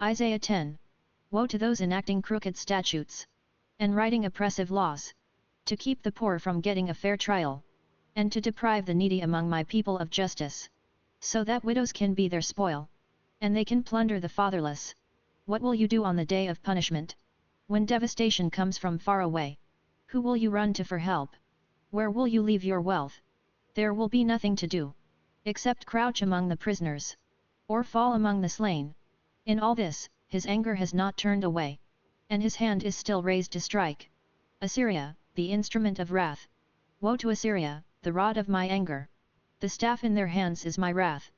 Isaiah 10. Woe to those enacting crooked statutes, and writing oppressive laws, to keep the poor from getting a fair trial, and to deprive the needy among my people of justice, so that widows can be their spoil, and they can plunder the fatherless. What will you do on the day of punishment, when devastation comes from far away? Who will you run to for help? Where will you leave your wealth? There will be nothing to do, except crouch among the prisoners, or fall among the slain. In all this, his anger has not turned away, and his hand is still raised to strike. Assyria, the instrument of wrath. Woe to Assyria, the rod of my anger. The staff in their hands is my wrath.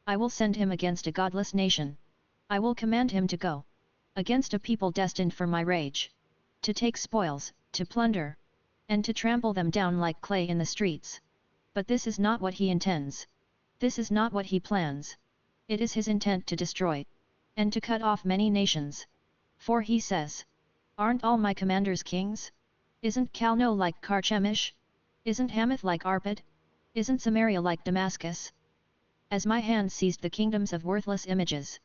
I will send him against a godless nation. I will command him to go against a people destined for my rage, to take spoils, to plunder, and to trample them down like clay in the streets. But this is not what he intends. This is not what he plans. It is his intent to destroy, and to cut off many nations. For he says, aren't all my commanders kings? Isn't Calno like Carchemish? Isn't Hamath like Arpad? Isn't Samaria like Damascus? As my hand seized the kingdoms of worthless images,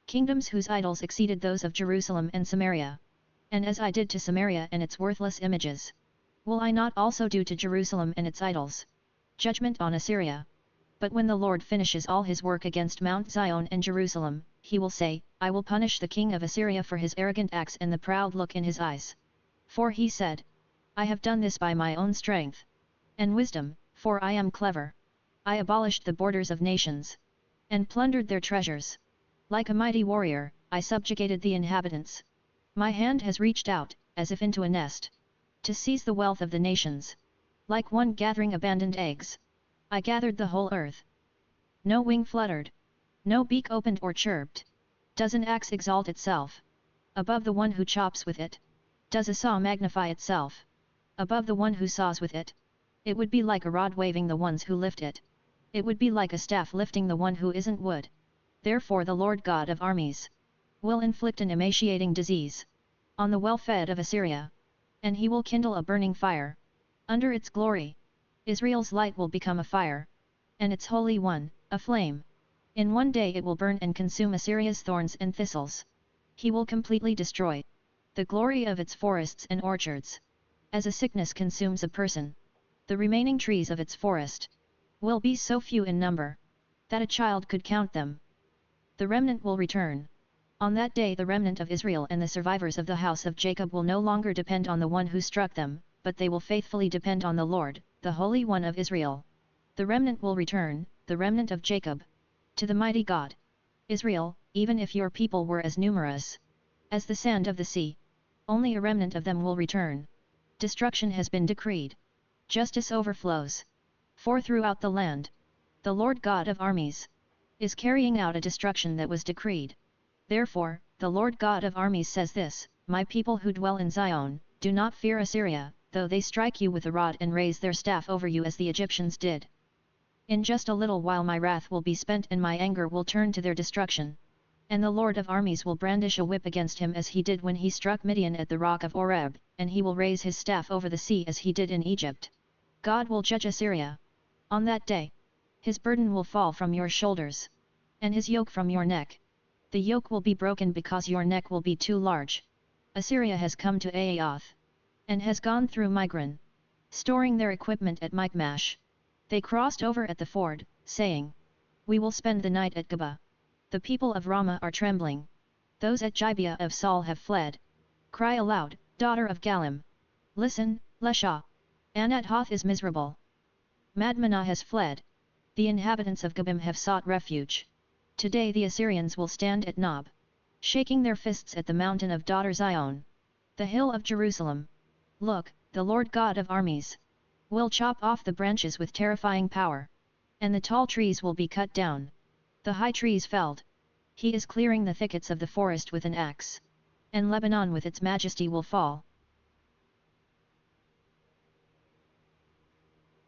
kingdoms whose idols exceeded those of Jerusalem and Samaria, and as I did to Samaria and its worthless images, will I not also do to Jerusalem and its idols? Judgment on Assyria. But when the Lord finishes all his work against Mount Zion and Jerusalem, he will say, I will punish the king of Assyria for his arrogant acts and the proud look in his eyes. For he said, I have done this by my own strength and wisdom, for I am clever. I abolished the borders of nations, and plundered their treasures. Like a mighty warrior, I subjugated the inhabitants. My hand has reached out, as if into a nest, to seize the wealth of the nations. Like one gathering abandoned eggs, I gathered the whole earth. No wing fluttered, no beak opened or chirped. Does an axe exalt itself above the one who chops with it? Does a saw magnify itself above the one who saws with it? It would be like a rod waving the ones who lift it. It would be like a staff lifting the one who isn't wood. Therefore the Lord God of armies will inflict an emaciating disease on the well-fed of Assyria, and he will kindle a burning fire under its glory. Israel's light will become a fire, and its Holy One, a flame. In one day it will burn and consume Assyria's thorns and thistles. He will completely destroy the glory of its forests and orchards. As a sickness consumes a person, the remaining trees of its forest will be so few in number that a child could count them. The remnant will return. On that day the remnant of Israel and the survivors of the house of Jacob will no longer depend on the one who struck them, but they will faithfully depend on the Lord, the Holy One of Israel. The remnant will return, the remnant of Jacob, to the mighty God. Israel, even if your people were as numerous as the sand of the sea, only a remnant of them will return. Destruction has been decreed. Justice overflows. For throughout the land, the Lord God of armies is carrying out a destruction that was decreed. Therefore, the Lord God of armies says this, my people who dwell in Zion, do not fear Assyria, though they strike you with a rod and raise their staff over you as the Egyptians did. In just a little while my wrath will be spent and my anger will turn to their destruction. And the Lord of armies will brandish a whip against him as he did when he struck Midian at the rock of Oreb, and he will raise his staff over the sea as he did in Egypt. God will judge Assyria. On that day, his burden will fall from your shoulders, and his yoke from your neck. The yoke will be broken because your neck will be too large. Assyria has come to Aaoth, and has gone through Migron, storing their equipment at Michmash. They crossed over at the ford, saying, we will spend the night at Geba. The people of Ramah are trembling. Those at Gibeah of Saul have fled. Cry aloud, daughter of Gallim. Listen, Lesha. Anathoth is miserable. Madmenah has fled. The inhabitants of Gebim have sought refuge. Today the Assyrians will stand at Nob, shaking their fists at the mountain of daughter Zion, the hill of Jerusalem. Look, the Lord God of armies will chop off the branches with terrifying power, and the tall trees will be cut down, the high trees felled. He is clearing the thickets of the forest with an axe, and Lebanon with its majesty will fall.